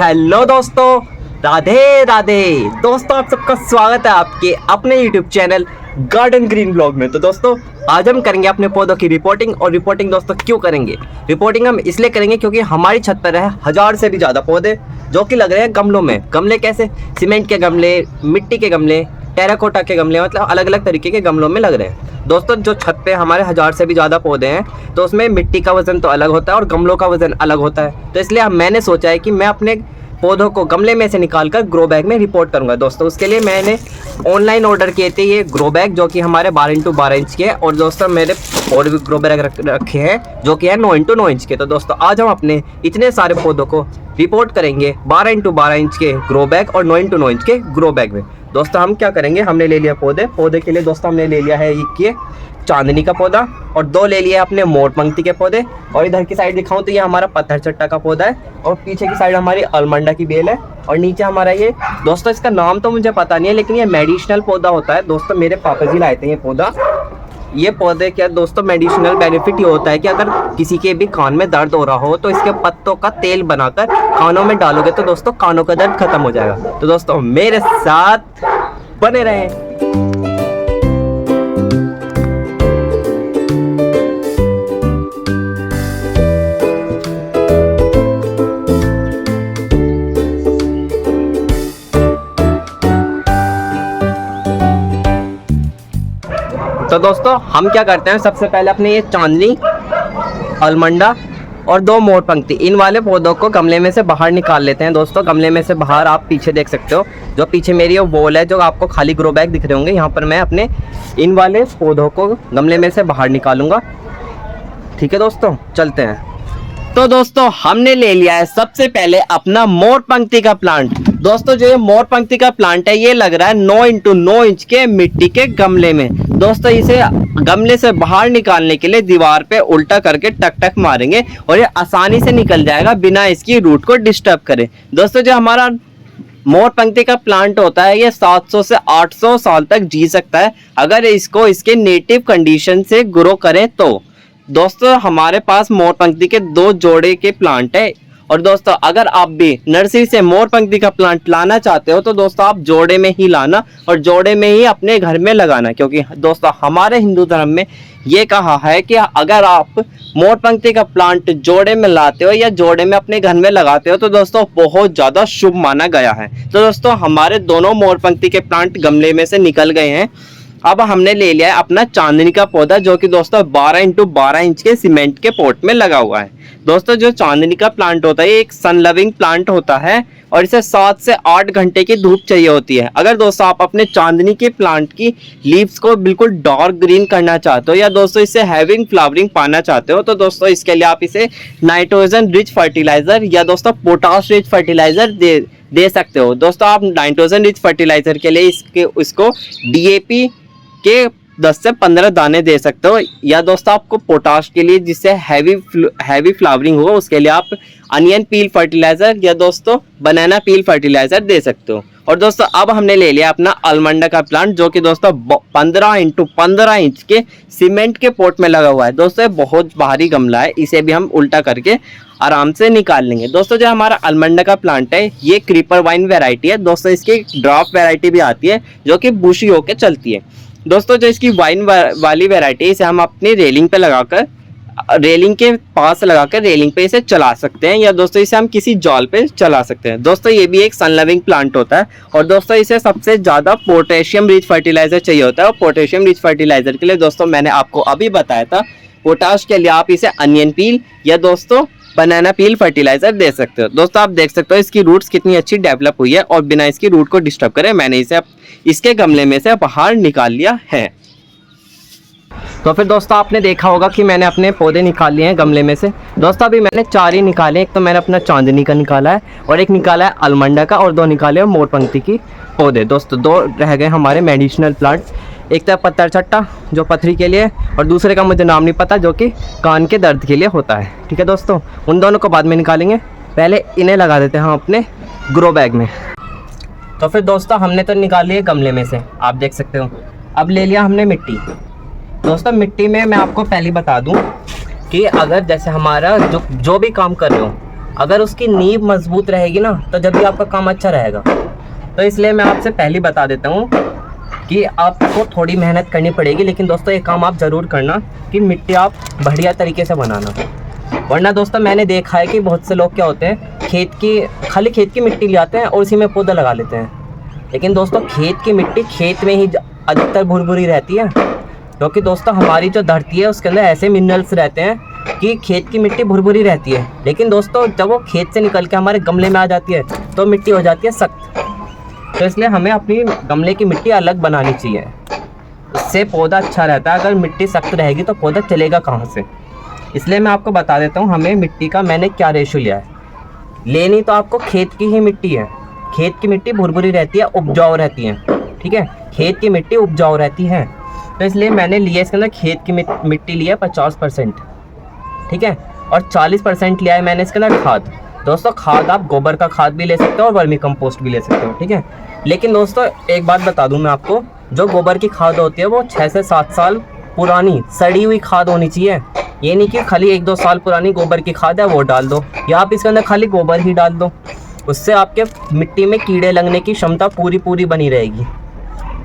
Hello दोस्तों, राधे राधे। दोस्तों आप सबका स्वागत है आपके अपने YouTube channel garden green blog में। तो दोस्तों आज हम करेंगे अपने पौधों की रिपोर्टिंग। और रिपोर्टिंग दोस्तों क्यों करेंगे? रिपोर्टिंग हम इसलिए करेंगे क्योंकि हमारी छत पर है 1000 से भी ज़्यादा पौधे जो कि लग रहे हैं गमलों में। गमले कैसे? सीमेंट के गमले, मिट्टी के गमले, टेराकोटा के गमले, मतलब अलग अलग तरीके के गमलों में लग रहे हैं। दोस्तों जो छत पे हमारे 1000 से भी ज़्यादा पौधे हैं तो उसमें मिट्टी का वजन तो अलग होता है और गमलों का वजन अलग होता है। तो इसलिए मैंने सोचा है कि मैं अपने पौधों को गमले में से निकालकर ग्रो बैग में रिपोर्ट करूंगा। दोस्तों उसके लिए मैंने ऑनलाइन ऑर्डर किए थे ये ग्रो बैग जो कि हमारे 12x12 इंच के। और दोस्तों मेरे और भी ग्रो बैग रखे हैं जो कि है 9x9 इंच के। तो दोस्तों आज हम अपने इतने सारे पौधों को रिपोर्ट करेंगे 12x12 इंच के ग्रो बैग और 9x9 इंच के ग्रो बैग में। दोस्तों हम क्या करेंगे, हमने ले लिया पौधे के लिए दोस्तों हमने ले लिया है ये चांदनी का पौधा और 2 ले लिया अपने मोर पंक्ति के पौधे। और इधर की साइड दिखाऊं तो ये हमारा पत्थर चट्टा का पौधा है और पीछे की साइड हमारी अलमंडा की बेल है। और नीचे हमारा ये दोस्तों इसका नाम तो मुझे पता नहीं है लेकिन ये मेडिसिनल पौधा होता है। दोस्तों मेरे पापा जी लाए थे ये पौधा। ये पौधे क्या दोस्तों मेडिसिनल बेनिफिट ये होता है कि अगर किसी के भी कान में दर्द हो रहा हो तो इसके पत्तों का तेल बनाकर कानों में डालोगे तो दोस्तों कानों का दर्द खत्म हो जाएगा। तो दोस्तों मेरे साथ बने रहें। तो दोस्तों हम क्या करते हैं, सबसे पहले अपने ये चांदनी, अलमंडा और 2 मोर पंक्ति इन वाले पौधों को गमले में से बाहर निकाल लेते हैं। दोस्तों गमले में से बाहर आप पीछे देख सकते हो, जो पीछे मेरी वो वॉल है जो आपको खाली ग्रो बैग दिख रहे होंगे, यहाँ पर मैं अपने इन वाले पौधों को गमले में से बाहर निकालूंगा। ठीक है दोस्तों चलते हैं। तो दोस्तों हमने ले लिया है सबसे पहले अपना मोर पंक्ति का प्लांट। दोस्तों जो ये मोर पंक्ति का प्लांट है ये लग रहा है 9x9 इंच के मिट्टी के गमले में। दोस्तों इसे गमले से बाहर निकालने के लिए दीवार पे उल्टा करके टक टक मारेंगे और ये आसानी से निकल जाएगा बिना इसकी रूट को डिस्टर्ब करे। दोस्तों जो हमारा मोर पंक्ति का प्लांट होता है ये 700 से 800 साल तक जी सकता है अगर इसको इसके नेटिव कंडीशन से ग्रो करें तो। दोस्तों हमारे पास मोर पंक्ति के 2 जोड़े के प्लांट है। और दोस्तों अगर आप भी नर्सरी से मोर पंक्ति का प्लांट लाना चाहते हो तो दोस्तों आप जोड़े में ही लाना और जोड़े में ही अपने घर में लगाना, क्योंकि दोस्तों हमारे हिंदू धर्म में ये कहा है कि अगर आप मोर पंक्ति का प्लांट जोड़े में लाते हो या जोड़े में अपने घर में लगाते हो तो दोस्तों बहुत ज़्यादा शुभ माना गया है। तो दोस्तों हमारे दोनों मोर पंक्ति के प्लांट गमले में से निकल गए हैं। अब हमने ले लिया है अपना चांदनी का पौधा जो कि दोस्तों 12x12 इंच के सीमेंट के पॉट में लगा हुआ है। दोस्तों जो चांदनी का प्लांट होता है ये एक सन लविंग प्लांट होता है और इसे 7 से 8 घंटे की धूप चाहिए होती है। अगर दोस्तों आप अपने चांदनी के प्लांट की लीव्स को बिल्कुल डार्क ग्रीन करना चाहते हो या दोस्तों इससे हैविंग फ्लावरिंग पाना चाहते हो तो दोस्तों इसके लिए आप इसे नाइट्रोजन रिच फर्टिलाइजर या दोस्तों पोटाश रिच फर्टिलाइजर दे सकते हो। दोस्तों आप नाइट्रोजन रिच फर्टिलाइजर के लिए इसको DAP के 10 से 15 दाने दे सकते हो या दोस्तों आपको पोटाश के लिए जिससे हैवी फ्लावरिंग हो उसके लिए आप अनियन पील फर्टिलाइजर या दोस्तों बनाना पील फर्टिलाइजर दे सकते हो। और दोस्तों अब हमने ले लिया अपना अलमंडा का प्लांट जो कि दोस्तों 15x15 इंच के सीमेंट के पॉट में लगा हुआ है। दोस्तों बहुत भारी गमला है, इसे भी हम उल्टा करके आराम से निकाल लेंगे। दोस्तों जो हमारा अलमंडा का प्लांट है ये क्रीपर वाइन वेराइटी है। दोस्तों इसकी ड्राफ्ट वेराइटी भी आती है जो कि बुशी होकर चलती है। दोस्तों जो इसकी वाइन वाली वैरायटी इसे हम अपनी रेलिंग पे लगाकर, रेलिंग के पास लगाकर रेलिंग पे इसे चला सकते हैं या दोस्तों इसे हम किसी जॉल पे चला सकते हैं। दोस्तों ये भी एक सन लविंग प्लांट होता है और दोस्तों इसे सबसे ज़्यादा पोटेशियम रिच फर्टिलाइजर चाहिए होता है। और पोटेशियम रिच फर्टिलाइजर के लिए दोस्तों मैंने आपको अभी बताया था, पोटाश के लिए आप इसे अनियन पील या दोस्तों बनाना पील फर्टिलाइजर दे सकते हो। दोस्तों आप देख सकते हो इसकी रूट्स कितनी अच्छी डेवलप हुई है और बिना इसकी रूट को डिस्टर्ब करे मैंने इसे इसके गमले में से बाहर निकाल लिया है। तो फिर दोस्तों आपने देखा होगा कि मैंने अपने पौधे निकाल लिए हैं गमले में से। दोस्तों अभी मैंने 4 ही निकाले, एक तो मैंने अपना चांदनी का निकाला है और एक निकाला है अलमंडा का और 2 निकाले हैं मोर पंक्ति की पौधे। दोस्तों 2 रह गए हमारे मेडिसिनल प्लांट्स, एक तो पत्थर चट्टा जो पथरी के लिए और दूसरे का मुझे नाम नहीं पता जो कि कान के दर्द के लिए होता है। ठीक है दोस्तों उन दोनों को बाद में निकालेंगे, पहले इन्हें लगा देते हैं हम अपने ग्रो बैग में। तो फिर दोस्तों हमने तो निकाल लिए गमले में से, आप देख सकते हो। अब ले लिया हमने मिट्टी। दोस्तों मिट्टी में मैं आपको पहले बता दूं कि अगर जैसे हमारा जो भी काम कर रहे हो अगर उसकी नींव मजबूत रहेगी ना तो जब भी आपका काम अच्छा रहेगा। तो इसलिए मैं आपसे पहले ही बता देता हूँ कि आपको थोड़ी मेहनत करनी पड़ेगी, लेकिन दोस्तों एक काम आप ज़रूर करना कि मिट्टी आप बढ़िया तरीके से बनाना। वरना दोस्तों मैंने देखा है कि बहुत से लोग क्या होते हैं, खाली खेत की मिट्टी ले आते हैं और उसी में पौधा लगा लेते हैं। लेकिन दोस्तों खेत की मिट्टी खेत में ही अधिकतर भुरभुरी रहती है, क्योंकि दोस्तों हमारी जो धरती है उसके अंदर ऐसे मिनरल्स रहते हैं कि खेत की मिट्टी भुरभुरी रहती है, लेकिन दोस्तों जब वो खेत से निकल के हमारे गमले में आ जाती है तो मिट्टी हो जाती है सख्त। तो इसलिए हमें अपनी गमले की मिट्टी अलग बनानी चाहिए, इससे पौधा अच्छा रहता है। अगर मिट्टी सख्त रहेगी तो पौधा चलेगा कहाँ से। इसलिए मैं आपको बता देता हूँ हमें मिट्टी का मैंने क्या रेशियो लिया है। लेनी तो आपको खेत की ही मिट्टी है। खेत की मिट्टी भुरभुरी रहती है, उपजाऊ रहती है, ठीक है। खेत की मिट्टी उपजाऊ रहती है, तो इसलिए मैंने लिया इसके अंदर खेत की मिट्टी लिया 50%, ठीक है। और 40% लिया है मैंने इसके अंदर खाद। दोस्तों खाद आप गोबर का खाद भी ले सकते हो और वर्मी कंपोस्ट भी ले सकते हो, ठीक है। लेकिन दोस्तों एक बात बता दूं मैं आपको, जो गोबर की खाद होती है वो 6 से 7 साल पुरानी सड़ी हुई खाद होनी चाहिए। ये नहीं कि खाली 1-2 साल पुरानी गोबर की खाद है वो डाल दो, या आप इसके अंदर खाली गोबर ही डाल दो। उससे आपके मिट्टी में कीड़े लगने की क्षमता पूरी बनी रहेगी।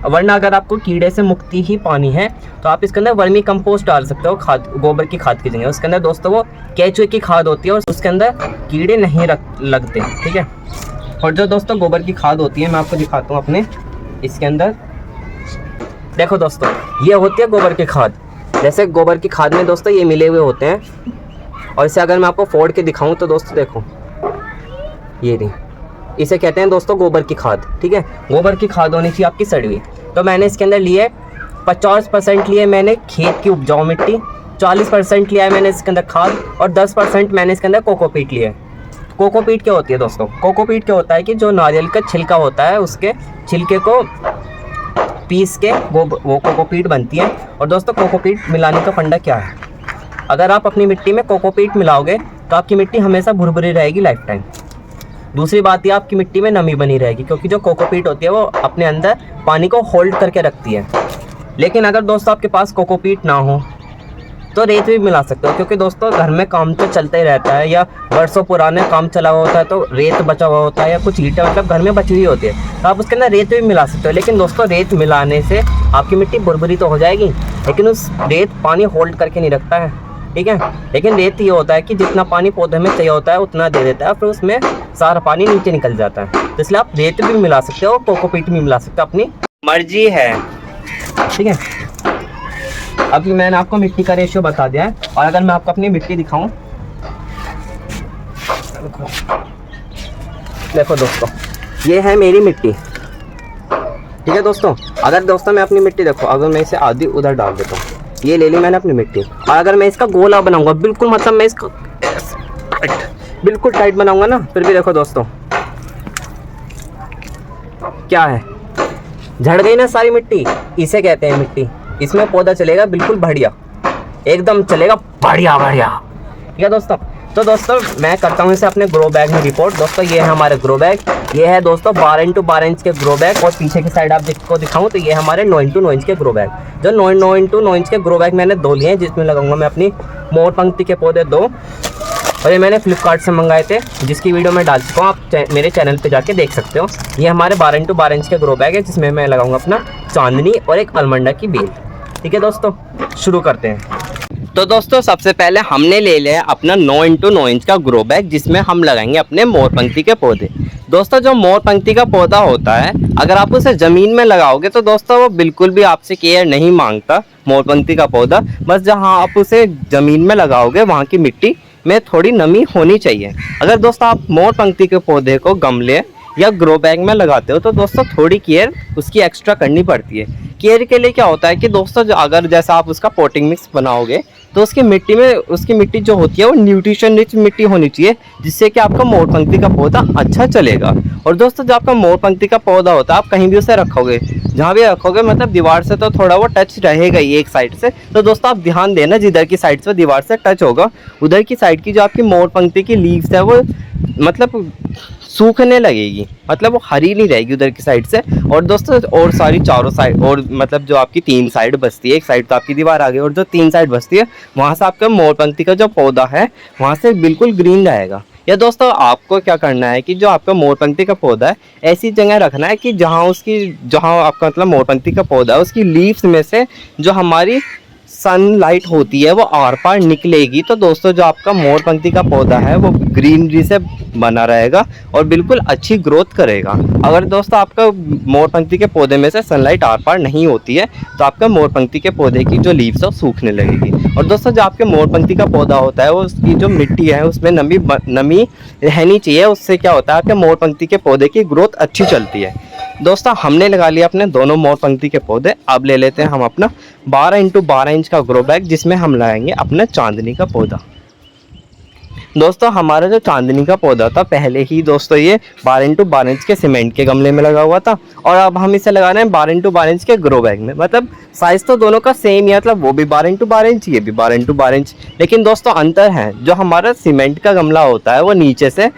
वरना अगर आपको कीड़े से मुक्ति ही पानी है तो आप इसके अंदर वर्मी कंपोस्ट डाल सकते हो, खाद गोबर की खाद की जगह। उसके अंदर दोस्तों वो केचुए की खाद होती है और उसके अंदर कीड़े नहीं लगते, ठीक है। और जो दोस्तों गोबर की खाद होती है मैं आपको दिखाता हूँ अपने इसके अंदर। देखो दोस्तों ये होती है गोबर की खाद। जैसे गोबर की खाद में दोस्तों ये मिले हुए होते हैं, और इसे अगर मैं आपको फोड़ के दिखाऊँ तो दोस्तों देखो ये नहीं, इसे कहते हैं दोस्तों गोबर की खाद, ठीक है। गोबर की खाद होनी चाहिए आपकी सड़ी हुई। तो मैंने इसके अंदर लिए 50% लिए मैंने खेत की उपजाऊ मिट्टी, 40% लिया है मैंने इसके अंदर खाद, और 10% मैंने इसके अंदर कोकोपीट लिया है। कोकोपीट क्या होती है दोस्तों? कोकोपीट क्या होता है कि जो नारियल का छिलका होता है उसके छिलके को पीस के वो कोकोपीट बनती है। और दोस्तों कोकोपीट मिलाने का फंडा क्या है, अगर आप अपनी मिट्टी में कोकोपीट मिलाओगे तो आपकी मिट्टी हमेशा भुरभुरी रहेगी लाइफ टाइम। दूसरी बात ये आपकी मिट्टी में नमी बनी रहेगी, क्योंकि जो कोकोपीट होती है वो अपने अंदर पानी को होल्ड करके रखती है। लेकिन अगर दोस्तों आपके पास कोकोपीट ना हो तो रेत भी मिला सकते हो, क्योंकि दोस्तों घर में काम तो चलता ही रहता है, या वर्षों पुराने काम चला हुआ होता है तो रेत बचा हुआ होता है, या कुछ ईंटें मतलब घर में बची हुई होती है तो आप उसके अंदर रेत भी मिला सकते हो। लेकिन दोस्तों रेत मिलाने से आपकी मिट्टी भुरभुरी तो हो जाएगी, लेकिन उस रेत पानी होल्ड करके नहीं रखता है, ठीक है। लेकिन रेत ये होता है कि जितना पानी पौधे में चाहिए होता है उतना दे देता है, फिर उसमें सारा पानी नीचे निकल जाता है। तो इसलिए आप रेत भी मिला सकते हो, कोकोपीट भी मिला सकते हो, अपनी मर्जी है, ठीक है। अभी मैंने आपको मिट्टी का रेशियो बता दिया है। और अगर मैं आपको अपनी मिट्टी दिखाऊं, देखो दोस्तों ये है मेरी मिट्टी, ठीक है दोस्तों। अगर दोस्तों मैं अपनी मिट्टी देखो, अगर मैं इसे आधी उधर डाल देता हूँ, ये ले ली मैंने अपनी मिट्टी, और अगर मैं इसका गोला बनाऊंगा बिल्कुल, मतलब मैं इसको बिल्कुल टाइट बनाऊंगा ना, फिर भी देखो दोस्तों क्या है, झड़ गई ना सारी मिट्टी। इसे कहते हैं मिट्टी। इसमें पौधा चलेगा बिल्कुल बढ़िया, एकदम चलेगा बढ़िया, ठीक है दोस्तों। तो दोस्तों मैं करता हूँ इसे अपने ग्रो बैग में रिपोर्ट। दोस्तों ये है हमारे ग्रो बैग, ये है दोस्तों 12x12 इंच के ग्रो बैग, और पीछे की साइड आप जिसको दिखाऊं तो ये हमारे 9x9 इंच के ग्रो बैग। जो 9x9 इंच के ग्रो बैग मैंने 2 लिए हैं, जिसमें लगाऊंगा मैं अपनी मोर पंक्ति के पौधे 2, और ये मैंने फ्लिपकार्ट से मंगाए थे, जिसकी वीडियो मैं डाल चुका हूँ, आप मेरे चैनल पे जाके देख सकते हो। ये हमारे 12x12 इंच के ग्रो बैग है, जिसमें मैं लगाऊंगा अपना चांदनी और एक अलमंडा की बेल, ठीक है दोस्तों। शुरू करते हैं। तो दोस्तों सबसे पहले हमने ले लिया अपना 9x9 इंच का ग्रो बैग, जिसमें हम लगाएंगे अपने मोर पंक्ति के पौधे। दोस्तों जो मोर पंक्ति का पौधा होता है, अगर आप उसे ज़मीन में लगाओगे तो दोस्तों वो बिल्कुल भी आपसे केयर नहीं मांगता। मोर पंक्ति का पौधा बस जहाँ आप उसे ज़मीन में लगाओगे वहाँ की मिट्टी में थोड़ी नमी होनी चाहिए। अगर दोस्तों आप मोर पंक्ति के पौधे को गमले या ग्रो बैग में लगाते हो तो दोस्तों थोड़ी केयर उसकी एक्स्ट्रा करनी पड़ती है। केयर के लिए क्या होता है कि दोस्तों अगर जैसा आप उसका पोटिंग मिक्स बनाओगे तो उसकी मिट्टी जो होती है वो न्यूट्रिशन रिच मिट्टी होनी चाहिए, जिससे कि आपका मोर पंक्ति का पौधा अच्छा चलेगा। और दोस्तों जो आपका मोर पंक्ति का पौधा होता है, आप कहीं भी उसे रखोगे, जहाँ भी रखोगे, मतलब दीवार से तो थोड़ा वो टच रहेगा ही एक साइड से। तो दोस्तों आप ध्यान देना, जिधर की साइड से दीवार से टच होगा उधर की साइड की जो आपकी मोर पंक्ति की लीव्स है वो मतलब सूखने लगेगी, मतलब वो हरी नहीं रहेगी उधर की साइड से। और दोस्तों और सारी चारों साइड, और मतलब जो आपकी 3 साइड बचती है, एक साइड तो आपकी दीवार आ गई, और जो 3 साइड बचती है वहाँ से आपका मोर पंक्ति का जो पौधा है वहाँ से बिल्कुल ग्रीन रहेगा। या दोस्तों आपको क्या करना है कि जो आपका मोरपंखी का पौधा है ऐसी जगह रखना है कि जहाँ आपका मतलब मोरपंखी का पौधा है उसकी लीव्स में से जो हमारी सनलाइट होती है वो आर पार निकलेगी। तो दोस्तों जो आपका मोरपंखी का पौधा है वो ग्रीनरी से बना रहेगा और बिल्कुल अच्छी ग्रोथ करेगा। अगर दोस्तों आपका मोरपंखी के पौधे में से सनलाइट आर पार नहीं होती है तो आपका मोरपंखी के पौधे की जो लीव्स है वो सूखने लगेगी। और दोस्तों जो आपके मोरपंखी का पौधा होता है वो उसकी जो मिट्टी है उसमें नमी रहनी चाहिए। उससे क्या होता है आपके मोरपंखी के पौधे की ग्रोथ अच्छी चलती है। दोस्तों हमने लगा लिया अपने दोनों मोरपंखी के पौधे। अब ले लेते हैं हम अपना 12x12 इंच का ग्रो बैग जिसमें हम लगाएंगे अपना चांदनी का पौधा। दोस्तों हमारा जो चांदनी का पौधा था पहले ही दोस्तों ये 12x12 इंच के सीमेंट के गमले में लगा हुआ था और अब हम इसे लगा रहे हैं 12x12 इंच के ग्रो बैग में। मतलब साइज तो दोनों का सेम ही है, मतलब वो भी 12x12 इंच ये भी 12x12 इंच। लेकिन दोस्तों अंतर है जो हमारा सीमेंट का गमला होता है वो नीचे से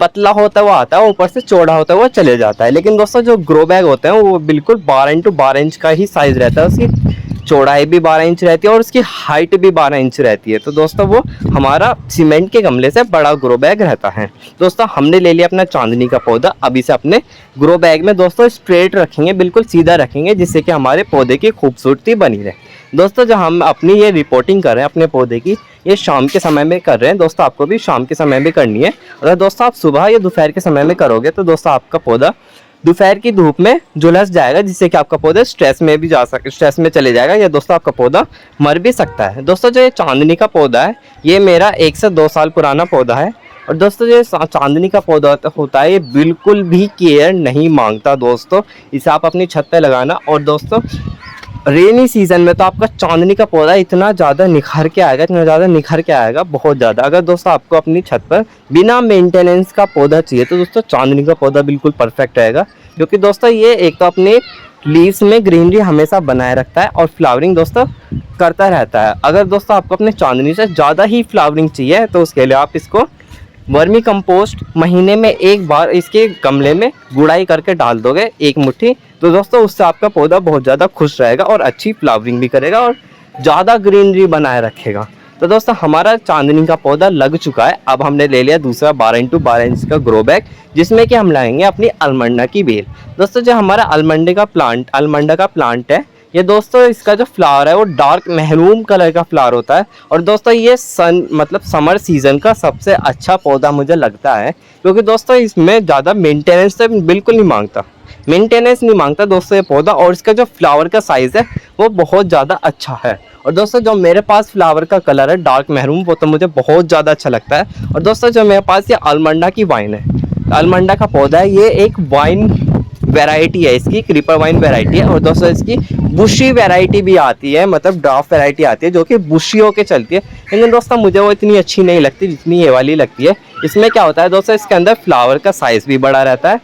पतला होता हुआ आता है, ऊपर से चौड़ा होता हुआ चले जाता है। लेकिन दोस्तों जो ग्रो बैग होते हैं वो बिल्कुल 12x12 इंच का ही साइज रहता है। उसकी चौड़ाई भी 12 इंच रहती है और उसकी हाइट भी 12 इंच रहती है। तो दोस्तों वो हमारा सीमेंट के गमले से बड़ा ग्रो बैग रहता है। दोस्तों हमने ले लिया अपना चांदनी का पौधा। अब इसे अपने ग्रो बैग में दोस्तों स्ट्रेट रखेंगे, बिल्कुल सीधा रखेंगे जिससे कि हमारे पौधे की खूबसूरती बनी रहे। दोस्तों जो हम अपनी ये रिपोर्टिंग कर रहे हैं अपने पौधे की ये शाम के समय में कर रहे हैं। दोस्तों आपको भी शाम के समय में करनी है। अगर दोस्तों आप सुबह या दोपहर के समय में करोगे तो दोस्तों आपका पौधा दोपहर की धूप में झुलस जाएगा जिससे कि आपका पौधा स्ट्रेस में चले जाएगा या दोस्तों आपका पौधा मर भी सकता है। दोस्तों जो ये चांदनी का पौधा है ये मेरा 1 से 2 साल पुराना पौधा है। और दोस्तों जो चांदनी का पौधा होता है ये बिल्कुल भी केयर नहीं मांगता। दोस्तों इसे आप अपनी छत पे लगाना। और दोस्तों रेनी सीजन में तो आपका चांदनी का पौधा इतना ज़्यादा निखर के आएगा, बहुत ज़्यादा। अगर दोस्तों आपको अपनी छत पर बिना मेंटेनेंस का पौधा चाहिए तो दोस्तों चांदनी का पौधा बिल्कुल परफेक्ट रहेगा। क्योंकि दोस्तों ये एक तो अपने लीव्स में ग्रीनरी हमेशा बनाए रखता है और फ्लावरिंग दोस्तों करता रहता है। अगर दोस्तों आपको अपने चांदनी से ज़्यादा ही फ्लावरिंग चाहिए तो उसके लिए आप इसको वर्मी कंपोस्ट महीने में एक बार इसके गमले में गुड़ाई करके डाल दोगे 1 मुट्ठी, तो दोस्तों उससे आपका पौधा बहुत ज़्यादा खुश रहेगा और अच्छी फ्लावरिंग भी करेगा और ज़्यादा ग्रीनरी बनाए रखेगा। तो दोस्तों हमारा चांदनी का पौधा लग चुका है। अब हमने ले लिया दूसरा 12x12 इंच का ग्रो बैग जिसमें कि हम लाएंगे अपनी अलमंडा की बेल। दोस्तों जो हमारा अलमंडा का प्लांट है ये दोस्तों इसका जो फ्लावर है वो डार्क महरून कलर का फ्लावर होता है। और दोस्तों ये समर सीजन का सबसे अच्छा पौधा मुझे लगता है क्योंकि दोस्तों इसमें ज़्यादा मेंटेनेंस तो बिल्कुल नहीं मांगता दोस्तों ये पौधा। और इसका जो फ्लावर का साइज़ है वो बहुत ज़्यादा अच्छा है। और दोस्तों जो मेरे पास फ्लावर का कलर है डार्क महरून वो तो मुझे बहुत ज़्यादा अच्छा लगता है। और दोस्तों जो मेरे पास ये अलमंडा की वाइन है, अलमंडा का पौधा है, ये एक वाइन वैरायटी है, इसकी क्रीपर वाइन वैरायटी है। और दोस्तों इसकी बुशी वैरायटी भी आती है, मतलब ड्राफ्ट वैरायटी आती है जो कि बुशी होके चलती है। लेकिन दोस्तों मुझे वो इतनी अच्छी नहीं लगती जितनी ये वाली लगती है। इसमें क्या होता है दोस्तों इसके अंदर फ्लावर का साइज़ भी बड़ा रहता है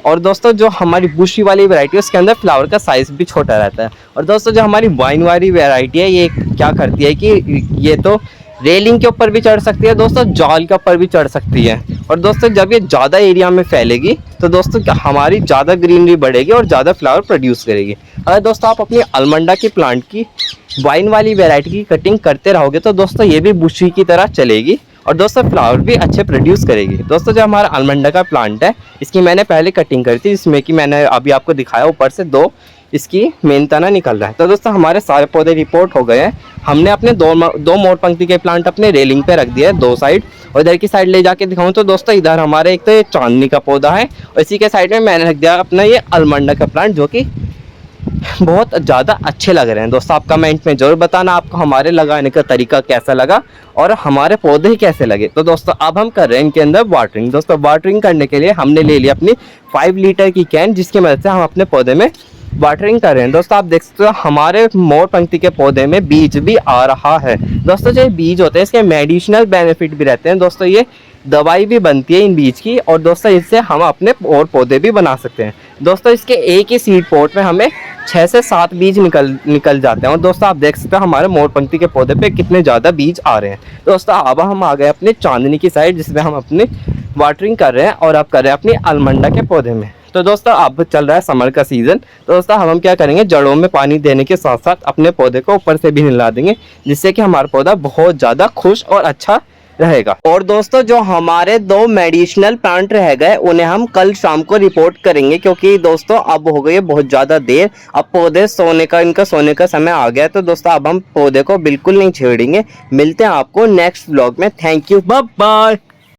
और दोस्तों जो हमारी बुशी वाली वैरायटी है उसके अंदर फ्लावर का साइज़ भी छोटा रहता है। और दोस्तों जो हमारी वाइन वाली वैरायटी है ये क्या करती है कि ये तो रेलिंग के ऊपर भी चढ़ सकती है दोस्तों, जाल के ऊपर भी चढ़ सकती है। और दोस्तों जब ये ज़्यादा एरिया में फैलेगी तो दोस्तों हमारी ज़्यादा ग्रीनरी बढ़ेगी और ज़्यादा फ्लावर प्रोड्यूस करेगी। अगर दोस्तों आप अपनी अलमंडा की प्लांट की वाइन वाली वैरायटी की कटिंग करते रहोगे तो दोस्तों ये भी बुशी की तरह चलेगी और दोस्तों फ्लावर भी अच्छे प्रोड्यूस करेगी। दोस्तों जो हमारा अलमंडा का प्लांट है इसकी मैंने पहले कटिंग करी थी जिसमें कि मैंने अभी आपको दिखाया ऊपर से 2 इसकी मेन तना निकल रहा है। तो दोस्तों हमारे सारे पौधे रिपोर्ट हो गए हैं। हमने अपने दो मोरपंखी के प्लांट अपने रेलिंग पे रख दिया है 2 साइड। और इधर की साइड ले जाके दिखाऊं तो दोस्तों इधर हमारे एक तो ये चांदनी का पौधा है और इसी के साइड में मैंने रख दिया अपना ये अलमंडा का प्लांट जो कि बहुत ज़्यादा अच्छे लग रहे हैं। दोस्तों आप कमेंट में ज़रूर बताना आपको हमारे लगाने का तरीका कैसा लगा और हमारे पौधे कैसे लगे। तो दोस्तों अब हम कर रहे हैं इनके अंदर वाटरिंग। दोस्तों वाटरिंग करने के लिए हमने ले लिया अपनी 5 लीटर की कैन जिसकी मदद से हम अपने पौधे में वाटरिंग कर रहे हैं। दोस्तों आप देख सकते हो हमारे मोरपंखी के पौधे में बीज भी आ रहा है। दोस्तों जो बीज होते हैं इसके मेडिसिनल बेनिफिट भी रहते हैं। दोस्तों ये दवाई भी बनती है इन बीज की और दोस्तों इससे हम अपने और पौधे भी बना सकते हैं। दोस्तों इसके एक ही सीड पॉट में हमें 6 से 7 बीज निकल जाते हैं। और दोस्तों आप देख सकते हो हमारे मोरपंखी के पौधे पे कितने ज़्यादा बीज आ रहे हैं। दोस्तों अब हम आ गए अपने चांदनी की साइड जिसमें हम अपनी वाटरिंग कर रहे हैं और अब कर रहे हैं अपनी अलमंडा के पौधे में। तो दोस्तों अब चल रहा है समर का सीज़न। तो दोस्तों हम क्या करेंगे जड़ों में पानी देने के साथ साथ अपने पौधे को ऊपर से भी हिला देंगे जिससे कि हमारा पौधा बहुत ज़्यादा खुश और अच्छा रहेगा। और दोस्तों जो हमारे 2 मेडिसिनल प्लांट रह गए उन्हें हम कल शाम को रिपोर्ट करेंगे, क्योंकि दोस्तों अब हो गई है बहुत ज़्यादा देर, अब पौधे सोने का, इनका सोने का समय आ गया है। तो दोस्तों अब हम पौधे को बिल्कुल नहीं छेड़ेंगे। मिलते हैं आपको नेक्स्ट व्लॉग में। Thank you, bye bye.